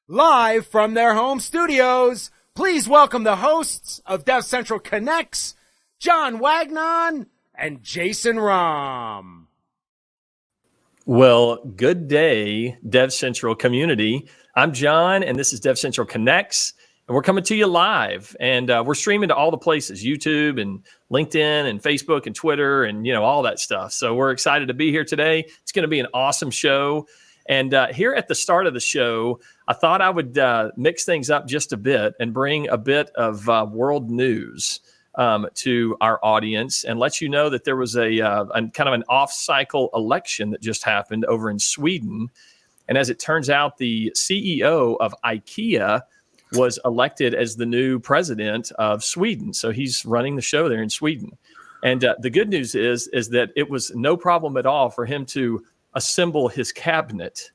Live from their home studios, please welcome the hosts of DevCentral Connects, John Wagnon and Jason Romm. Well, good day, DevCentral community. I'm John, and this is DevCentral Connects, and we're coming to you live. And we're streaming to all the places, YouTube and LinkedIn and Facebook and Twitter and, all that stuff. So we're excited to be here today. It's going to be an awesome show. And here at the start of the show, I thought I would mix things up just a bit and bring a bit of world news to our audience and let you know that there was a kind of an off-cycle election that just happened over in Sweden. And as it turns out, the CEO of IKEA was elected as the new president of Sweden. So he's running the show there in Sweden. And the good news is that it was no problem at all for him to assemble his cabinet.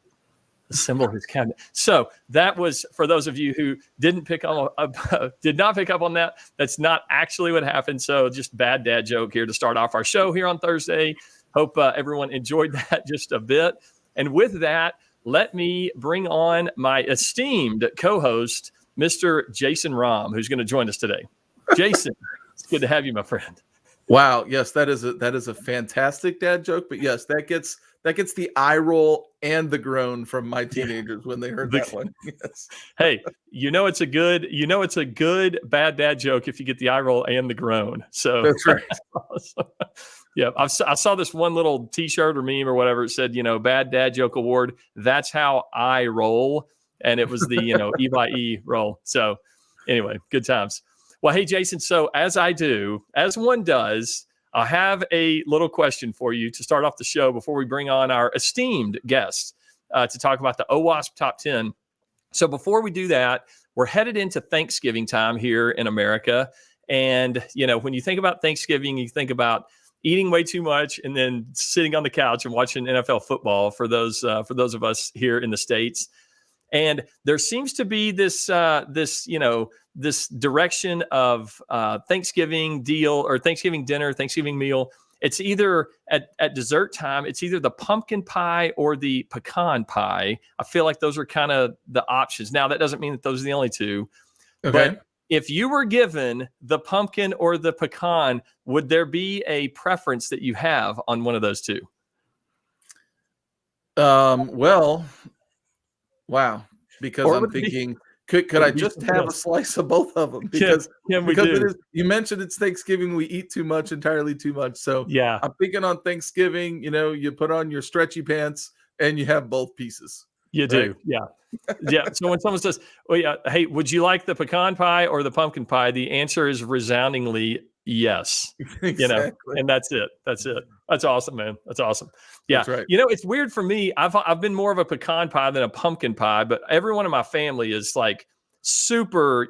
So that was, for those of you who did not pick up on that, that's not actually what happened. So just bad dad joke here to start off our show here on Thursday. Hope everyone enjoyed that just a bit. And with that, let me bring on my esteemed co-host, Mr. Jason Romm, who's going to join us today. Jason, it's good to have you, my friend. Wow. Yes, that is a fantastic dad joke. But yes, that gets the eye roll and the groan from my teenagers when they heard that one. Yes. Hey, it's a good bad dad joke if you get the eye roll and the groan. So that's right. Yeah, I saw this one little T-shirt or meme or whatever. It said, bad dad joke award. That's how I roll, and it was the E by E roll. So anyway, good times. Well, hey Jason. So as one does, I have a little question for you to start off the show before we bring on our esteemed guests to talk about the OWASP Top 10. So before we do that, we're headed into Thanksgiving time here in America. And, when you think about Thanksgiving, you think about eating way too much and then sitting on the couch and watching NFL football for those of us here in the States. And there seems to be this direction of Thanksgiving deal or Thanksgiving dinner, Thanksgiving meal. It's either at dessert time, it's either the pumpkin pie or the pecan pie. I feel like those are kind of the options. Now, that doesn't mean that those are the only two. Okay. But if you were given the pumpkin or the pecan, would there be a preference that you have on one of those two? Well, wow. Because I'm thinking, could I just have a slice of both of them? Because you mentioned it's Thanksgiving, we eat too much, entirely too much. So yeah, I'm thinking on Thanksgiving, you put on your stretchy pants and you have both pieces. You do, right? Yeah. So when someone says, "Oh yeah, hey, would you like the pecan pie or the pumpkin pie?" the answer is resoundingly yes. Exactly. And that's it. That's awesome, man. That's awesome. Yeah. That's right. It's weird for me. I've been more of a pecan pie than a pumpkin pie, but everyone in my family is like super,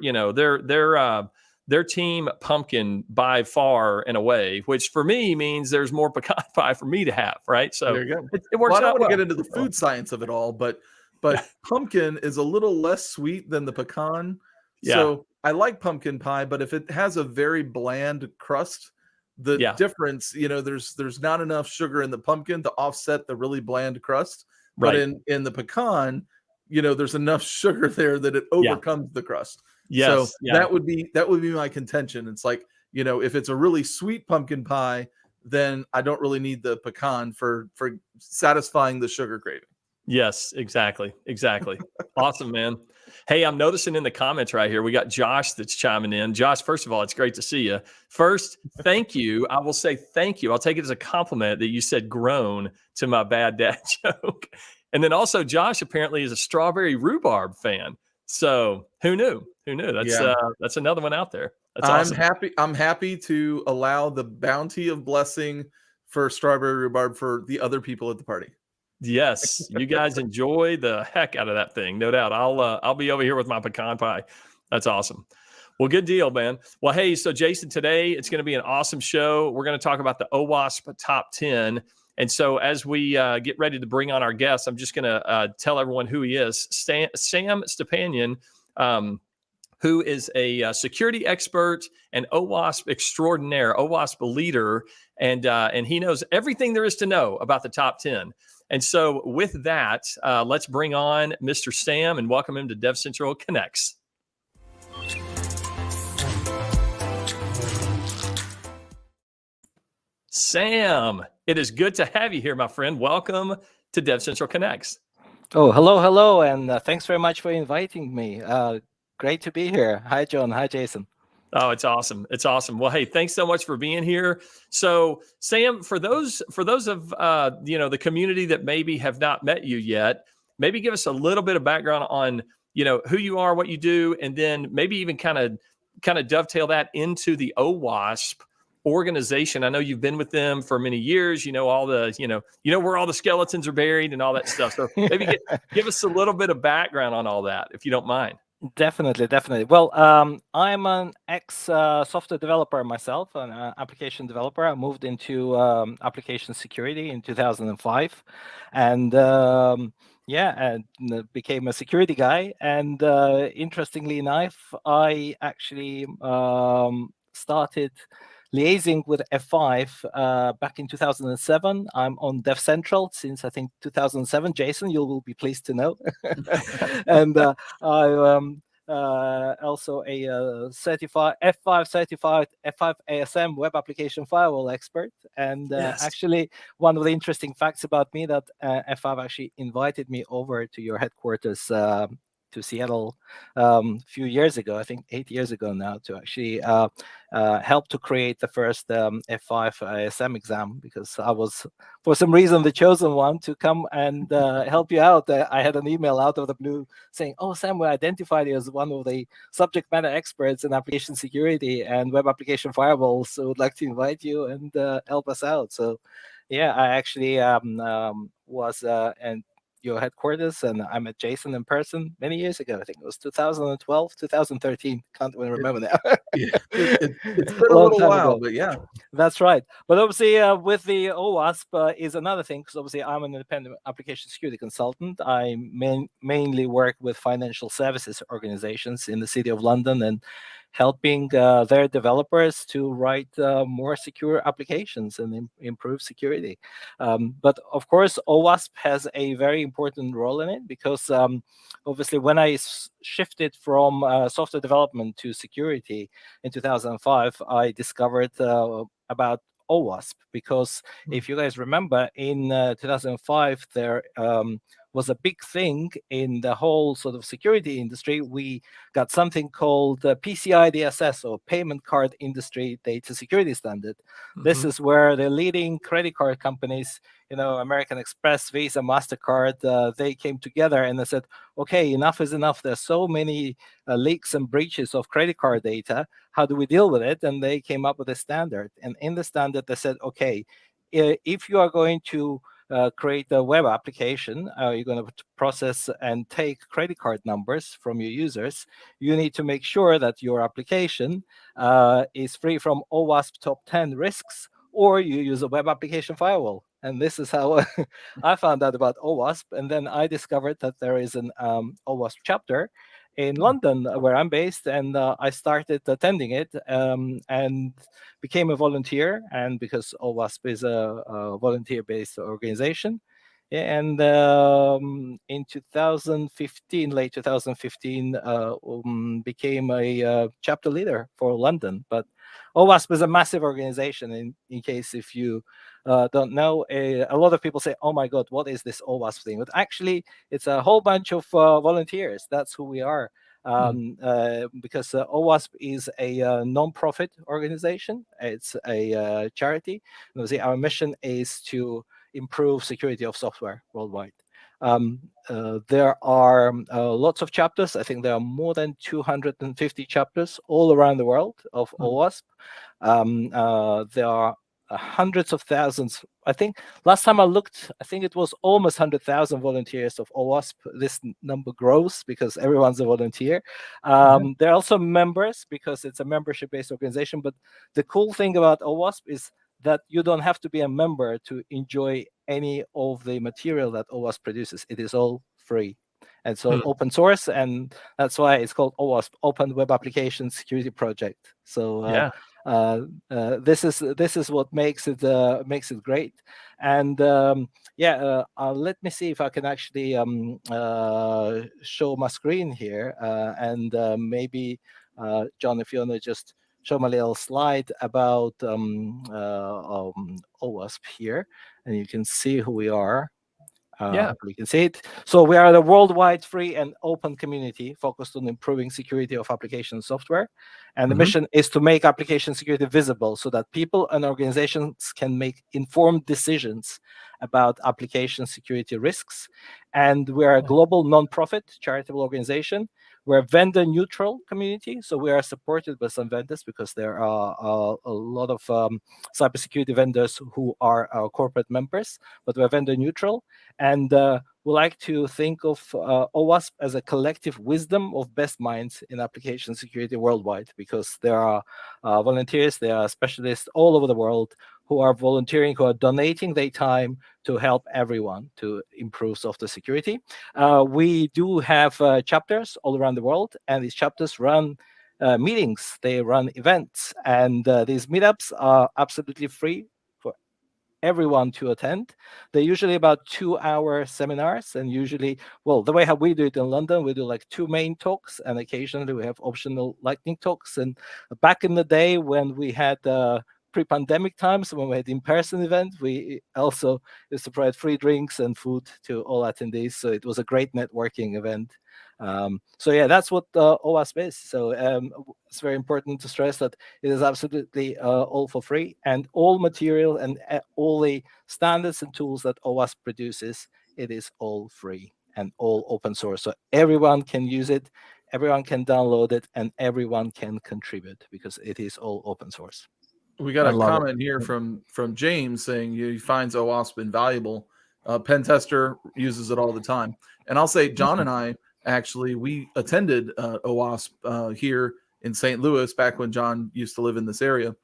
their team pumpkin by far and away, which for me means there's more pecan pie for me to have, right? So there you go. It works out. I don't want to get into the food science of it all, but pumpkin is a little less sweet than the pecan. Yeah. So I like pumpkin pie, but if it has a very bland crust, the difference, there's not enough sugar in the pumpkin to offset the really bland crust. But in the pecan, there's enough sugar there that it overcomes the crust. Yes. So that would be my contention. It's like, if it's a really sweet pumpkin pie, then I don't really need the pecan for satisfying the sugar craving. Yes, exactly. Awesome, man. Hey, I'm noticing in the comments right here, we got Josh that's chiming in. Josh, first of all, it's great to see you. First, thank you. I will say thank you. I'll take it as a compliment that you said grown to my bad dad joke. And then also Josh apparently is a strawberry rhubarb fan. So who knew? That's another one out there. That's awesome. I'm happy to allow the bounty of blessing for strawberry rhubarb for the other people at the party. Yes, you guys enjoy the heck out of that thing, no doubt. I'll be over here with my pecan pie. That's awesome. Well, good deal, man. Well, hey, so Jason, today it's going to be an awesome show. We're going to talk about the OWASP Top 10. And so as we get ready to bring on our guests, I'm just going to tell everyone who he is. Sam Stepanian, who is a security expert and OWASP extraordinaire, OWASP leader, and he knows everything there is to know about the top 10. And so with that, let's bring on Mr. Sam and welcome him to DevCentral Connects. Sam, it is good to have you here, my friend. Welcome to DevCentral Connects. Oh, hello, and thanks very much for inviting me. Great to be here. Hi, John. Hi, Jason. Oh, it's awesome. It's awesome. Well, hey, thanks so much for being here. So, Sam, for those of the community that maybe have not met you yet, maybe give us a little bit of background on who you are, what you do, and then maybe even kind of dovetail that into the OWASP organization. I know you've been with them for many years. You know all the where all the skeletons are buried and all that stuff. So maybe give us a little bit of background on all that, if you don't mind. Definitely. Well, I'm an ex-software developer myself, an application developer. I moved into application security in 2005, and became a security guy. And interestingly enough, I actually started liaising with F5 back in 2007. I'm on DevCentral since I think 2007. Jason, you will be pleased to know. And I'm also a certified F5 ASM web application firewall expert. And Yes. Actually, one of the interesting facts about me that F5 actually invited me over to your headquarters to Seattle a few years ago, I think 8 years ago now, to actually help to create the first F5 ISM exam, because I was, for some reason, the chosen one to come and help you out. I had an email out of the blue saying, "Oh, Sam, we identified you as one of the subject matter experts in application security and web application firewalls, so would like to invite you and help us out." So, yeah, I actually was and your headquarters, and I met Jason in person many years ago. I think it was 2012, 2013. Can't even remember now. It's been a little while, but yeah. That's right. But obviously, with the OWASP is another thing, because obviously I'm an independent application security consultant. I mainly work with financial services organizations in the City of London and helping their developers to write more secure applications and improve security. But of course, OWASP has a very important role in it, because obviously when I shifted from software development to security in 2005, I discovered about OWASP, because if you guys remember, in 2005, there was a big thing in the whole sort of security industry. We got something called PCI DSS, or Payment Card Industry Data Security Standard. Mm-hmm. This is where the leading credit card companies, American Express, Visa, MasterCard, they came together and they said, okay, enough is enough. There's so many leaks and breaches of credit card data. How do we deal with it? And they came up with a standard. And in the standard, they said, okay, if you are going to create a web application, you're going to process and take credit card numbers from your users, you need to make sure that your application is free from OWASP top 10 risks, or you use a web application firewall. And this is how I found out about OWASP. And then I discovered that there is an OWASP chapter in London, where I'm based, and I started attending it and became a volunteer. And because OWASP is a volunteer-based organization, and in 2015, late 2015, became a chapter leader for London. But OWASP is a massive organization. In case if you don't know, a lot of people say, "Oh my God, what is this OWASP thing?" But actually, it's a whole bunch of volunteers. That's who we are. Because OWASP is a non-profit organization. It's a charity. Our mission is to improve security of software worldwide. There are lots of chapters. I think there are more than 250 chapters all around the world of OWASP. There are hundreds of thousands. I think last time I looked, I think it was almost 100,000 volunteers of OWASP. This number grows because everyone's a volunteer. There are also members, because it's a membership-based organization. But the cool thing about OWASP is that you don't have to be a member to enjoy any of the material that OWASP produces. It is all free. And it's all open source, and that's why it's called OWASP, Open Web Application Security Project. So This is what makes it great. And let me see if I can actually show my screen here, and maybe John, if you want to just show my little slide about OWASP here, and you can see who we are. You can see it. So we are the worldwide free and open community focused on improving security of application software. And the mission is to make application security visible so that people and organizations can make informed decisions about application security risks. And we are a global nonprofit charitable organization. We're a vendor neutral community. So we are supported by some vendors because there are a lot of cybersecurity vendors who are our corporate members, but we're vendor neutral. And we like to think of OWASP as a collective wisdom of best minds in application security worldwide, because there are volunteers, there are specialists all over the world who are volunteering, who are donating their time to help everyone to improve software security. We do have chapters all around the world, and these chapters run meetings, they run events, and these meetups are absolutely free for everyone to attend. They're usually about 2-hour seminars, and usually, well, the way how we do it in London, we do like 2 main talks, and occasionally we have optional lightning talks. And back in the day when we had pre-pandemic times, when we had in-person event, we also used to provide free drinks and food to all attendees. So it was a great networking event. That's what OWASP is. So it's very important to stress that it is absolutely all for free, and all material and all the standards and tools that OWASP produces, it is all free and all open source. So everyone can use it, everyone can download it, and everyone can contribute because it is all open source. We got a comment here from James saying he finds OWASP invaluable. Pen tester uses it all the time. And I'll say John and I, actually, we attended OWASP here in St. Louis back when John used to live in this area.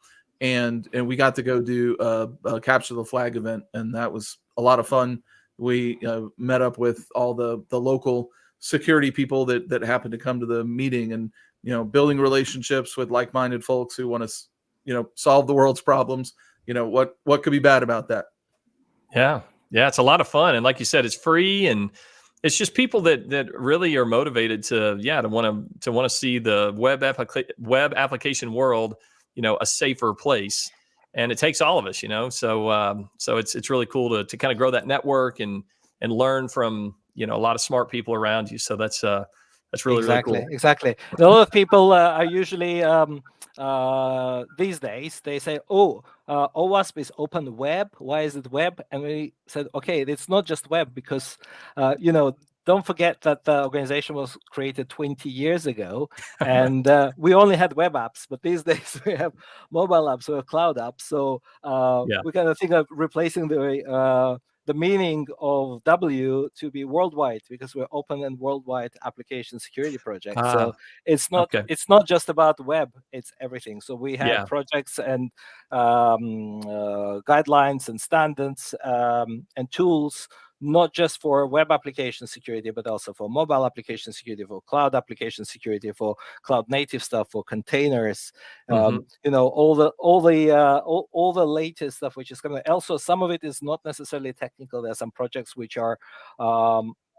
And we got to go do a Capture the Flag event, and that was a lot of fun. We met up with all the local security people that happened to come to the meeting, and building relationships with like-minded folks who want to solve the world's problems. What could be bad about that? Yeah, it's a lot of fun, and like you said, it's free, and it's just people that really are motivated to want to see the web application world, a safer place. And it takes all of us, so it's really cool to kind of grow that network and learn from a lot of smart people around you. So that's really really cool. Exactly. A lot of people are usually these days they say, OWASP is open web. Why is it web? And we said, okay, it's not just web, because don't forget that the organization was created 20 years ago, and we only had web apps, but these days we have mobile apps, we have cloud apps. So we kind of think of replacing the meaning of W to be worldwide, because we're open and worldwide application security project. So it's not just about web, it's everything. So we have projects and guidelines and standards and tools, not just for web application security, but also for mobile application security, for cloud application security, for cloud native stuff, for containers, all the latest stuff which is coming. Also, some of it is not necessarily technical. There are some projects which are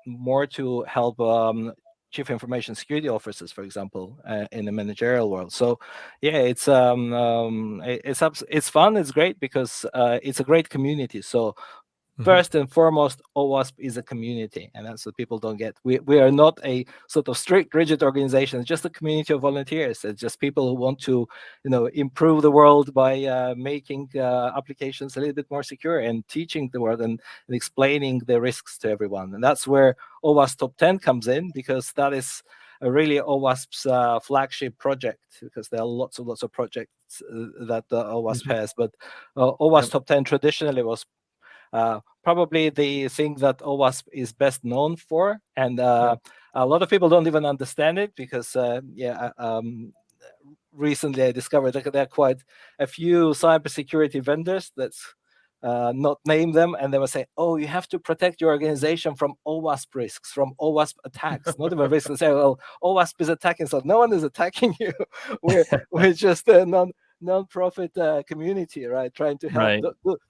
more to help chief information security officers, for example, in the managerial world. So it's fun, it's great, because it's a great community. So first and foremost, OWASP is a community, and that's what people don't get. We are not a sort of strict, rigid organization. It's just a community of volunteers. It's just people who want to, improve the world by making applications a little bit more secure, and teaching the world and explaining the risks to everyone. And that's where OWASP Top 10 comes in, because that is really OWASP's flagship project, because there are lots of projects that OWASP has. But OWASP Top 10 traditionally was probably the thing that OWASP is best known for, and a lot of people don't even understand it, because recently I discovered that there are quite a few cybersecurity vendors that's not name them, and they will say, you have to protect your organization from OWASP risks, from OWASP attacks. Not even risks. They say, OWASP is attacking, so no one is attacking you. We're just non-profit community, right? Trying to help. Right.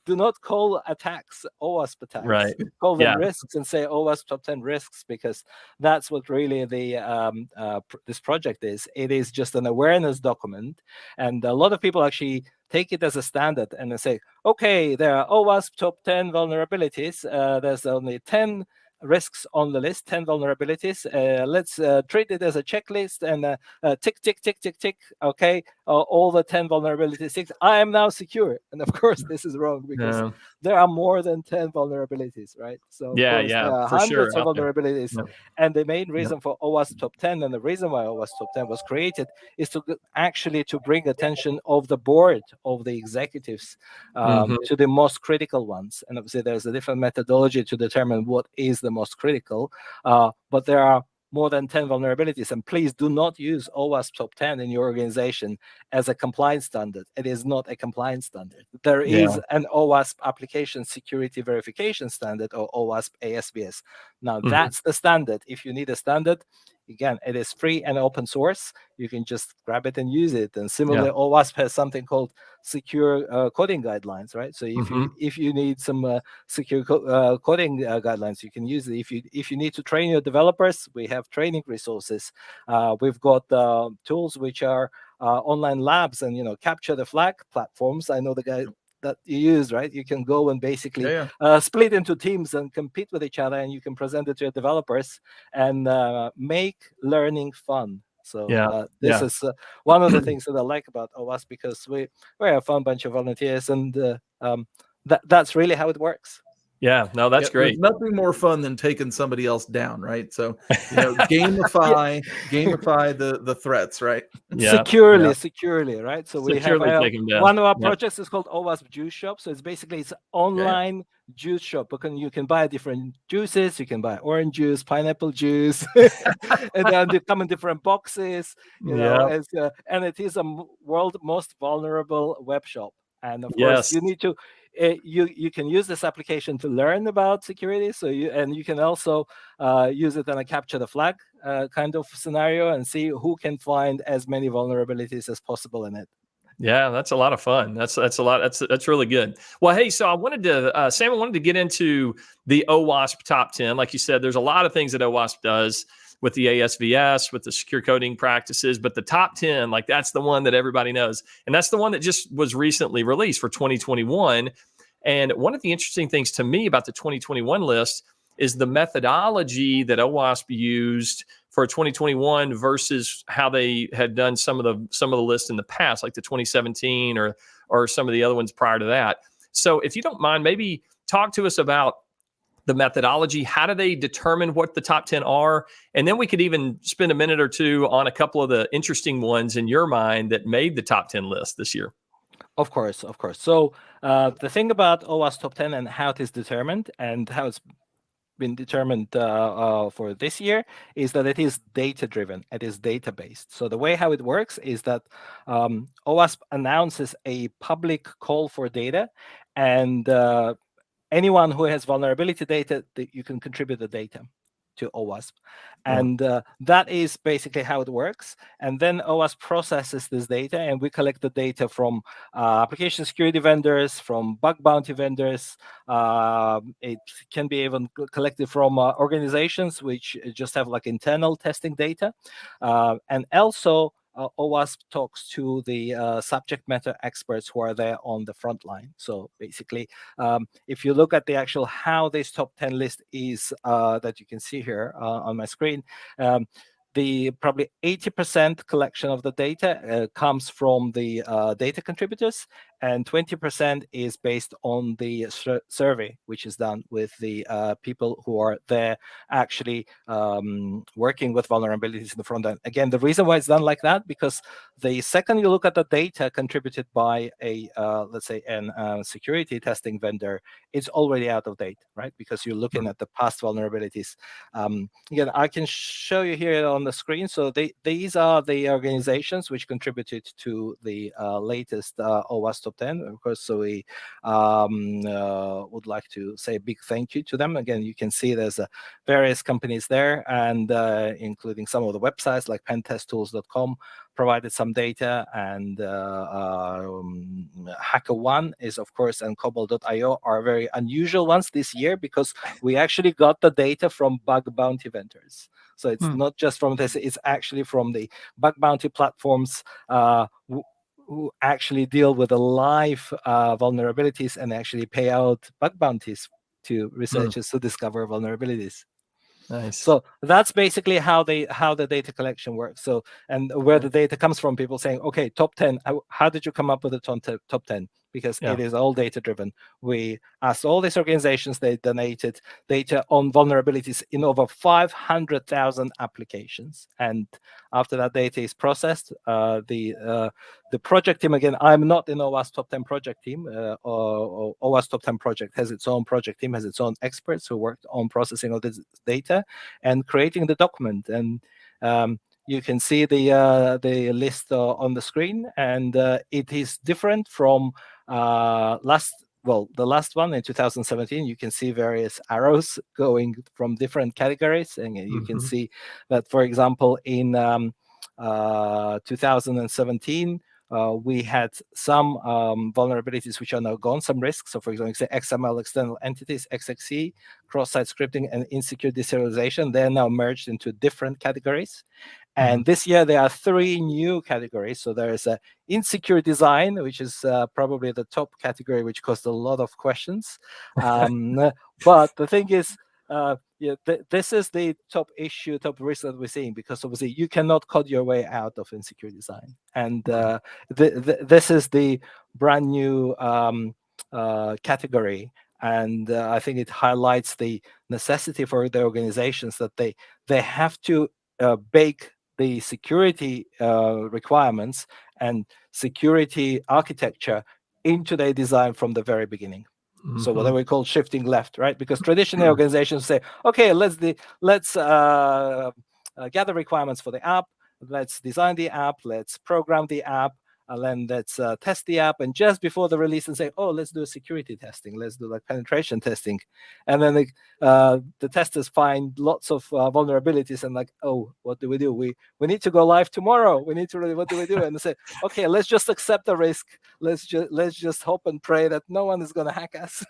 Do not call attacks OWASP attacks. Right. Call them Yeah. risks and say OWASP top 10 risks, because that's what really this project is. It is just an awareness document, and a lot of people actually take it as a standard and they say, okay, there are OWASP top 10 vulnerabilities. There's only 10 risks on the list, 10 vulnerabilities. Let's treat it as a checklist and tick, tick, tick, tick, tick. Okay, all the 10 vulnerabilities ticked. I am now secure. And of course, this is wrong, because there are more than 10 vulnerabilities, right? So of course, there are hundreds of vulnerabilities. Yeah. And the main reason for OWASP top 10, and the reason why OWASP top 10 was created, is to actually to bring attention of the board, of the executives, to the most critical ones. And obviously, there's a different methodology to determine what is the most critical, but there are more than 10 vulnerabilities. And please do not use OWASP top 10 in your organization as a compliance standard. It is not a compliance standard. There is an OWASP application security verification standard, or OWASP ASVS. Now, that's the standard. If you need a standard, again, it is free and open source. You can just grab it and use it. And similarly, OWASP has something called secure coding guidelines, right? So if you need some secure coding guidelines, you can use it. If you need to train your developers, we have training resources. We've got tools which are online labs and capture the flag platforms. I know the guy that you use, right? You can go and basically split into teams and compete with each other, and you can present it to your developers and make learning fun. So this is one of the things that I like about OWASP, because we're a fun bunch of volunteers, and that's really how it works. Yeah, no, that's great. There's nothing more fun than taking somebody else down, right? So, gamify the threats, right? Securely, right? So we have one of our projects is called OWASP Juice Shop. So it's basically online juice shop. You can buy different juices. You can buy orange juice, pineapple juice, and then they come in different boxes. And it is a world most vulnerable web shop. And of course, you need to. You can use this application to learn about security. So you can also use it in a capture the flag kind of scenario and see who can find as many vulnerabilities as possible in it. Yeah, that's a lot of fun. That's a lot. That's really good. Well, hey, so I wanted to, Sam, I wanted to get into the OWASP top 10. Like you said, there's a lot of things that OWASP does with the ASVS, with the secure coding practices, but the top 10, like that's the one that everybody knows. And that's the one that just was recently released for 2021. And one of the interesting things to me about the 2021 list is the methodology that OWASP used for 2021 versus how they had done some of the lists in the past, like the 2017 or some of the other ones prior to that. So if you don't mind, maybe talk to us about the methodology. How do they determine what the top 10 are? And then we could even spend a minute or two on a couple of the interesting ones in your mind that made the top 10 list this year. Of course. So the thing about OWASP top 10 and how it is determined and how it's been determined for this year is that it is data-driven. It is data-based. So the way how it works is that OWASP announces a public call for data, and anyone who has vulnerability data, you can contribute the data to OWASP. And that is basically how it works. And then OWASP processes this data, and we collect the data from application security vendors, from bug bounty vendors. It can be even collected from organizations which just have like internal testing data. And also, OWASP talks to the subject matter experts who are there on the front line. So basically, if you look at the actual how this top 10 list is that you can see here on my screen, the probably 80% collection of the data comes from the data contributors, and 20% is based on the survey, which is done with the people who are there actually working with vulnerabilities in the front end. Again, the reason why it's done like that, because the second you look at the data contributed by a, let's say, a security testing vendor, it's already out of date, right? Because you're looking at the past vulnerabilities. Again, I can show you here on the screen. So these are the organizations which contributed to the latest OWASP top 10, of course. So we would like to say a big thank you to them. Again, you can see there's various companies there, and including some of the websites like pentesttools.com provided some data, and HackerOne is, of course, and Cobalt.io are very unusual ones this year, because we actually got the data from bug bounty vendors. So it's not just from this, it's actually from the bug bounty platforms who actually deal with the live vulnerabilities and actually pay out bug bounties to researchers to discover vulnerabilities. Nice. So that's basically how the data collection works. So, and where the data comes from, people saying, okay, top 10, how did you come up with the top 10? Because it is all data driven. We asked all these organizations, they donated data on vulnerabilities in over 500,000 applications. And after that data is processed, the project team, again, I'm not in OWASP top 10 project team, or OWASP top 10 project has its own project team, has its own experts who worked on processing of this data and creating the document. And you can see the list on the screen, and it is different from the last one in 2017. You can see various arrows going from different categories, and you can see that, for example, in 2017, we had some vulnerabilities which are now gone, some risks. So, for example, say XML external entities, XXE, cross-site scripting, and insecure deserialization. They're now merged into different categories. And this year, there are 3 new categories. So there is a insecure design, which is probably the top category, which caused a lot of questions. But the thing is, this is the top issue, top risk that we're seeing, because obviously you cannot code your way out of insecure design. And this is the brand new category. And I think it highlights the necessity for the organizations that they have to bake the security requirements and security architecture into their design from the very beginning. So what we call shifting left, right? Because traditionally organizations say, okay, let's gather requirements for the app, let's design the app, let's program the app, and then let's test the app, and just before the release, and say, oh, let's do security testing, let's do like penetration testing, and then the testers find lots of vulnerabilities, and like, oh, what do? We need to go live tomorrow. We need to really, what do we do? And they say, okay, let's just accept the risk. Let's just hope and pray that no one is going to hack us.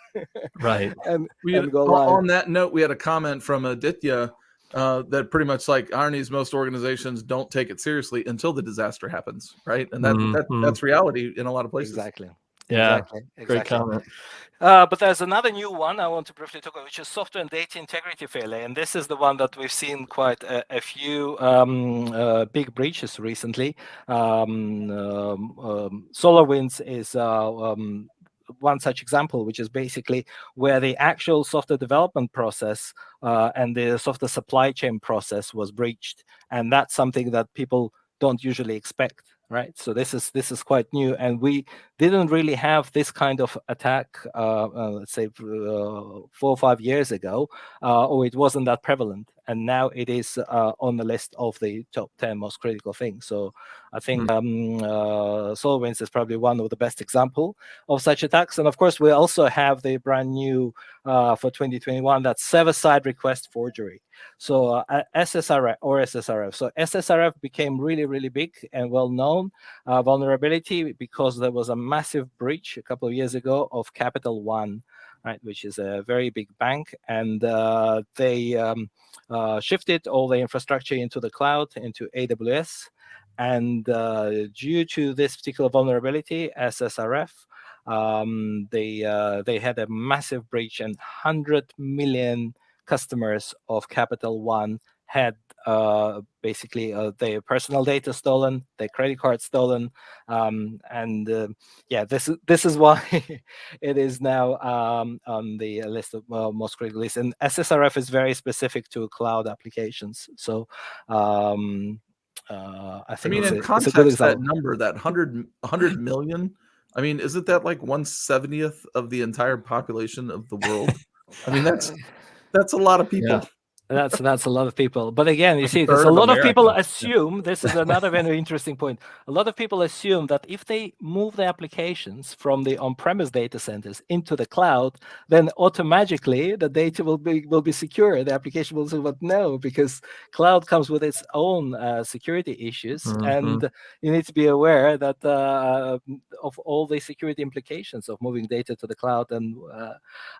Right. and go live. On that note, we had a comment from Aditya that pretty much like irony is most organizations don't take it seriously until the disaster happens, right? And that's reality in a lot of places. Exactly. Yeah. Exactly. Great comment. But there's another new one I want to briefly talk about, which is software and data integrity failure. And this is the one that we've seen quite a few big breaches recently. SolarWinds is one such example, which is basically where the actual software development process and the software supply chain process was breached. And that's something that people don't usually expect. Right, so this is quite new, and we didn't really have this kind of attack, let's say 4 or 5 years ago, or it wasn't that prevalent, and now it is on the list of the top 10 most critical things. So I think SolarWinds is probably one of the best example of such attacks, and of course we also have the brand new for 2021, that's server-side request forgery. So SSRF or SSRF. So SSRF became really, really big and well-known vulnerability because there was a massive breach a couple of years ago of Capital One, right, which is a very big bank, and they shifted all the infrastructure into the cloud, into AWS, and due to this particular vulnerability, SSRF, they had a massive breach, and 100 million customers of Capital One had basically their personal data stolen, their credit card stolen, this is why it is now on the list of most critical lists. And SSRF is very specific to cloud applications. So I think in context, that number, that 100 million, I mean, isn't that like 1/70th of the entire population of the world? I mean, that's a lot of people. That's a lot of people. But again, you see, because third a of lot of people America. assume, this is another very interesting point. A lot of people assume that if they move the applications from the on-premise data centers into the cloud, then automatically the data will be secure. The application will say, but no, because cloud comes with its own security issues, and you need to be aware that of all the security implications of moving data to the cloud and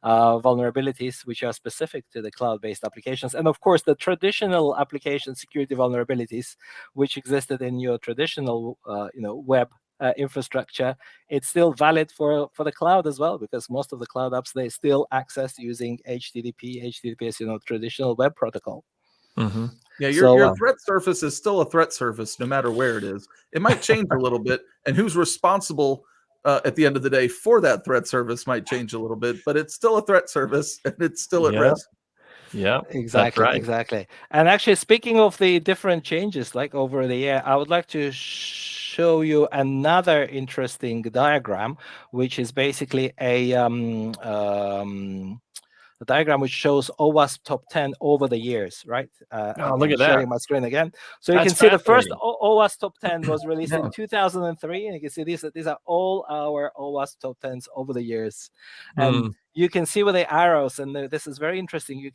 vulnerabilities which are specific to the cloud-based applications. And of course, the traditional application security vulnerabilities, which existed in your traditional, web infrastructure, it's still valid for the cloud as well, because most of the cloud apps, they still access using HTTPS, traditional web protocol. Yeah, your threat surface is still a threat surface, no matter where it is. It might change a little bit, and who's responsible at the end of the day for that threat service might change a little bit, but it's still a threat service, and it's still at risk. Yeah, exactly, right. exactly. And actually, speaking of the different changes, like over the year, I would like to show you another interesting diagram, which is basically a diagram which shows OWASP top 10 over the years, right? Look at sharing that. my screen again. So you That's can see the first fascinating. OWASP top 10 was released in 2003. And you can see these are all our OWASP top 10s over the years. And you can see with the arrows, and this is very interesting.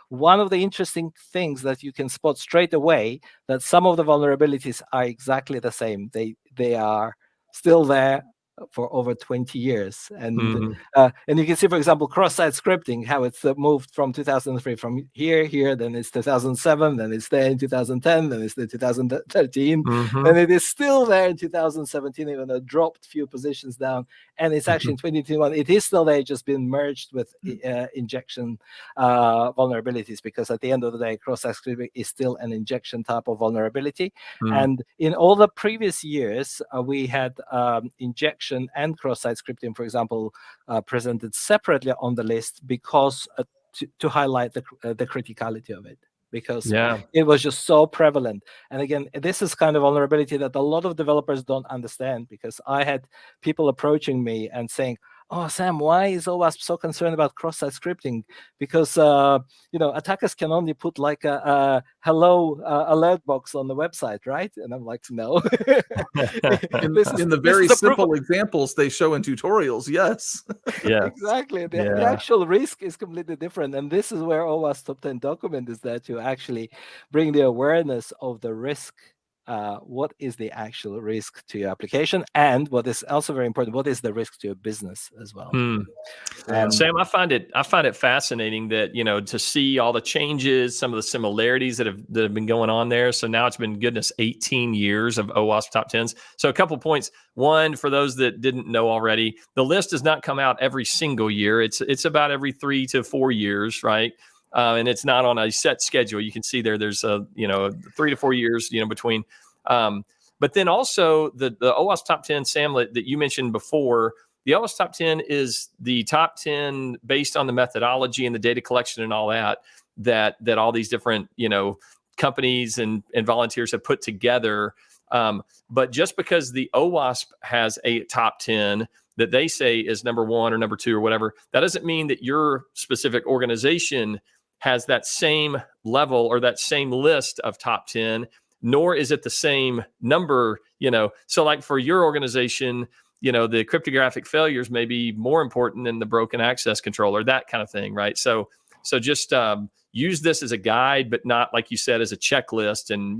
One of the interesting things that you can spot straight away, that some of the vulnerabilities are exactly the same. They are still there for over 20 years. And you can see, for example, cross-site scripting, how it's moved from 2003, from here, then it's 2007, then it's there in 2010, then it's there in 2013, and it is still there in 2017, even though it dropped few positions down. And it's actually in 2021, it is still there, just been merged with injection vulnerabilities, because at the end of the day, cross-site scripting is still an injection type of vulnerability. And in all the previous years, we had injection and cross-site scripting, for example, presented separately on the list, because to highlight the criticality of it, because it was just so prevalent. And again, this is kind of vulnerability that a lot of developers don't understand, because I had people approaching me and saying, "Oh, Sam, why is OWASP so concerned about cross-site scripting? Because attackers can only put like a hello alert box on the website, right?" And I'm like, "No." in the very simple examples they show in tutorials, yes. Exactly. The actual risk is completely different, and this is where OWASP Top 10 document is there to actually bring the awareness of the risk. What is the actual risk to your application, and what is also very important, what is the risk to your business as well? And Sam, I find it fascinating that, to see all the changes, some of the similarities that have been going on there. So now it's been, goodness, 18 years of OWASP top 10s. So a couple points. One, for those that didn't know already, the list does not come out every single year. It's about every 3 to 4 years, right? And it's not on a set schedule. You can see there's 3 to 4 years, between. But then also the OWASP top 10, Sam, that you mentioned before, the OWASP top 10 is the top 10 based on the methodology and the data collection and all that all these different, companies and volunteers have put together. But just because the OWASP has a top 10 that they say is number 1 or number 2 or whatever, that doesn't mean that your specific organization has that same level or that same list of top 10, nor is it the same number, So like for your organization, the cryptographic failures may be more important than the broken access controller, that kind of thing, right? So just use this as a guide, but not, like you said, as a checklist and,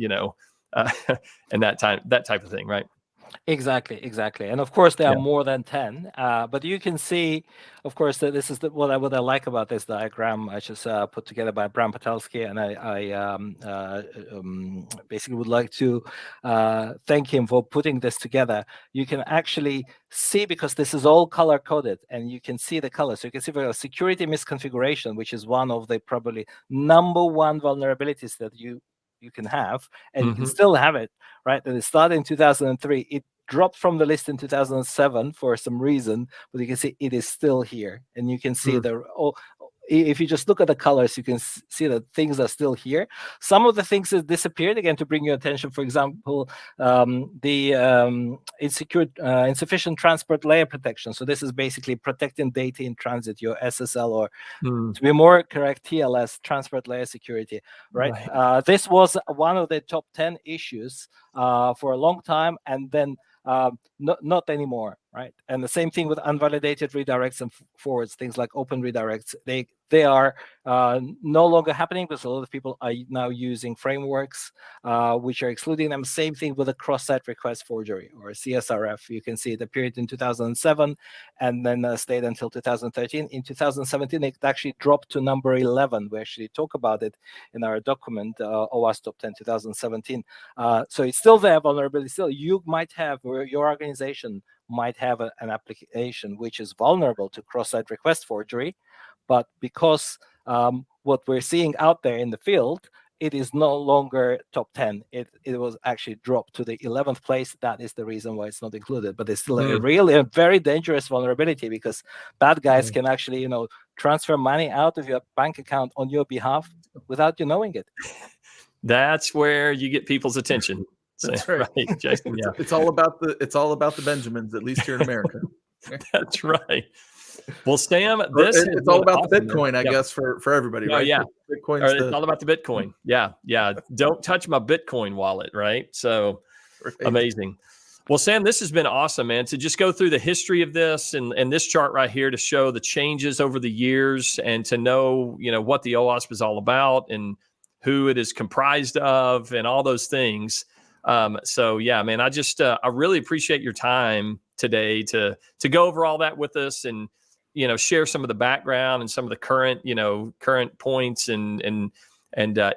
and that type of thing, right? Exactly. And of course, there are more than 10, but you can see, of course, that this is what I like about this diagram. I just put together by Bram Patelsky, and I basically would like to thank him for putting this together. You can actually see, because this is all color coded, and you can see the color. So you can see for a security misconfiguration, which is one of the probably number one vulnerabilities that you can have, and you can still have it, right? That it started in 2003. It dropped from the list in 2007 for some reason, but you can see it is still here, and you can see if you just look at the colors, you can see that things are still here. Some of the things that disappeared, again, to bring your attention, for example, the insufficient transport layer protection. So this is basically protecting data in transit, your SSL, or to be more correct, TLS, transport layer security, right? This was one of the top 10 issues for a long time, and then not anymore, right? And the same thing with unvalidated redirects and forwards, things like open redirects. They are no longer happening because a lot of people are now using frameworks which are excluding them. Same thing with a cross-site request forgery, or CSRF. You can see it appeared in 2007 and then stayed until 2013. In 2017, it actually dropped to number 11. We actually talk about it in our document, OWASP Top 10 2017. So it's still there, vulnerability still. You might have, or your organization might have an application which is vulnerable to cross-site request forgery, but because what we're seeing out there in the field, it is no longer top 10. It was actually dropped to the 11th place. That is the reason why it's not included. But it's still a very dangerous vulnerability, because bad guys can actually, transfer money out of your bank account on your behalf without you knowing it. That's where you get people's attention. That's right, Jason. Yeah, it's all about the Benjamins, at least here in America. That's right. Well, Sam, it's all about the Bitcoin, I guess, for everybody, right? Yeah, Bitcoin's it's all about the Bitcoin. Yeah. Don't touch my Bitcoin wallet, right? So amazing. Well, Sam, this has been awesome, man. To just go through the history of this and this chart right here to show the changes over the years, and to know, what the OWASP is all about and who it is comprised of and all those things. So yeah, man, I really appreciate your time today to go over all that with us, and share some of the background and some of the current points and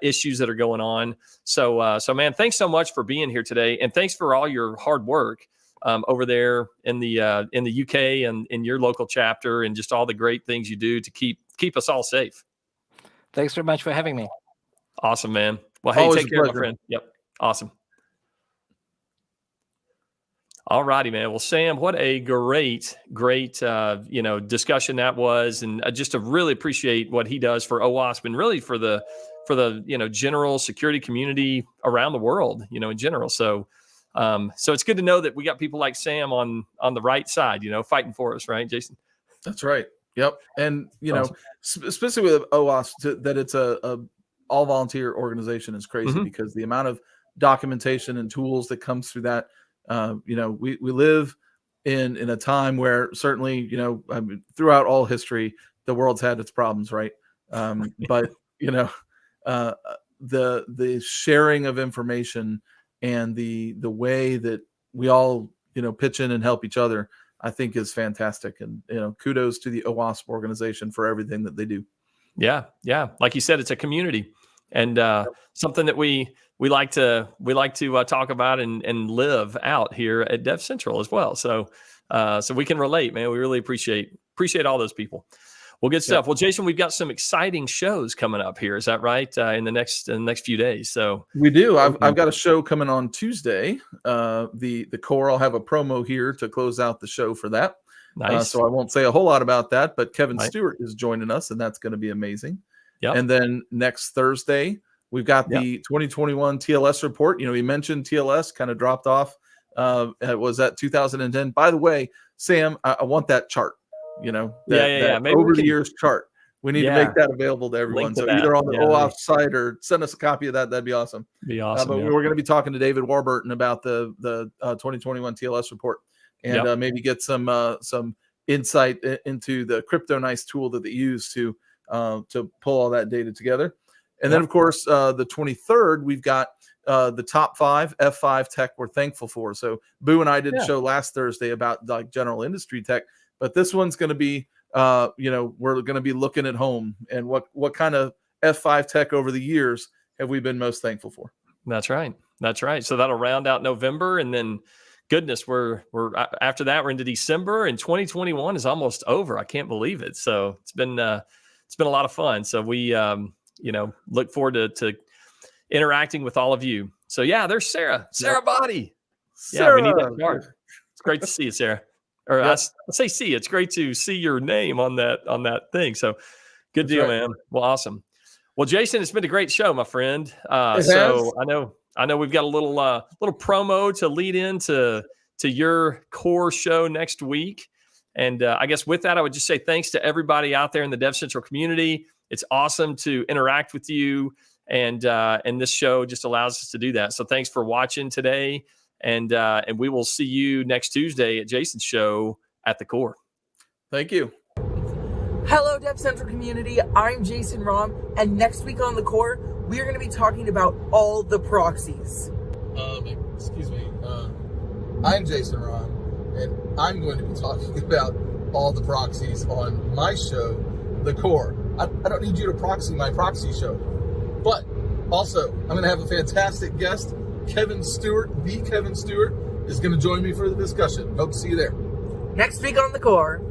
issues that are going on. So man, thanks so much for being here today, and thanks for all your hard work over there in the UK and in your local chapter, and just all the great things you do to keep us all safe. Thanks very much for having me. Awesome, man. Well, hey, always take care, my friend. Yep. Awesome. All righty, man. Well, Sam, what a great discussion that was, and I just really appreciate what he does for OWASP, and really for the general security community around the world, in general. So it's good to know that we got people like Sam on the right side, fighting for us, right, Jason? That's right. Yep. And awesome. Especially with OWASP, that it's a all volunteer organization is crazy, because the amount of documentation and tools that comes through that. We live in a time where certainly, throughout all history, the world's had its problems, right? But the sharing of information and the way that we all pitch in and help each other, I think is fantastic. And kudos to the OWASP organization for everything that they do. Yeah. Like you said, it's a community, and something that we like to talk about and live out here at DevCentral as well. So we can relate, man. We really appreciate all those people. Well, good stuff. Well, Jason, we've got some exciting shows coming up here. Is that right? In the next few days. So we do. I've got a show coming on Tuesday. The core, I'll have a promo here to close out the show for that. Nice. So I won't say a whole lot about that, but Kevin Stewart is joining us, and that's going to be amazing. Yep. And then next Thursday, we've got the 2021 TLS report. We mentioned TLS kind of dropped off. It was at 2010. By the way, Sam, I want that chart. That Maybe over the years chart. We need to make that available to everyone. So either on the OWASP site or send us a copy of that. That'd be awesome. Be awesome. But we're going to be talking to David Warburton about the 2021 TLS report, and maybe get some insight into the CryptoNice tool that they use to pull all that data together. And then, of course, the 23rd, we've got the top 5 F5 tech we're thankful for. So Boo and I did a show last Thursday about like general industry tech, but this one's going to be, we're going to be looking at home and what kind of F5 tech over the years have we been most thankful for. That's right. So that'll round out November, and then goodness, we're after that we're into December, and 2021 is almost over. I can't believe it. So it's been a lot of fun. So we look forward to interacting with all of you. So yeah, there's Sarah Body. Sarah. Yeah, we need that card. It's great to see you, Sarah. Or I say see. It's great to see your name on that thing. So Good deal, man. Well, awesome. Well, Jason, it's been a great show, my friend. It So has. I know we've got a little promo to lead into your core show next week. And I guess with that, I would just say thanks to everybody out there in the DevCentral community. It's awesome to interact with you, and this show just allows us to do that. So thanks for watching today, and we will see you next Tuesday at Jason's show at the core. Thank you. Hello, DevCentral community. I'm Jason Romm, and next week on the core, we are going to be talking about all the proxies. Excuse me. I'm Jason Romm, and I'm going to be talking about all the proxies on my show, The Core. I don't need you to proxy my proxy show, but also I'm going to have a fantastic guest. Kevin Stewart, the Kevin Stewart, is going to join me for the discussion. Hope to see you there. Next week on the core.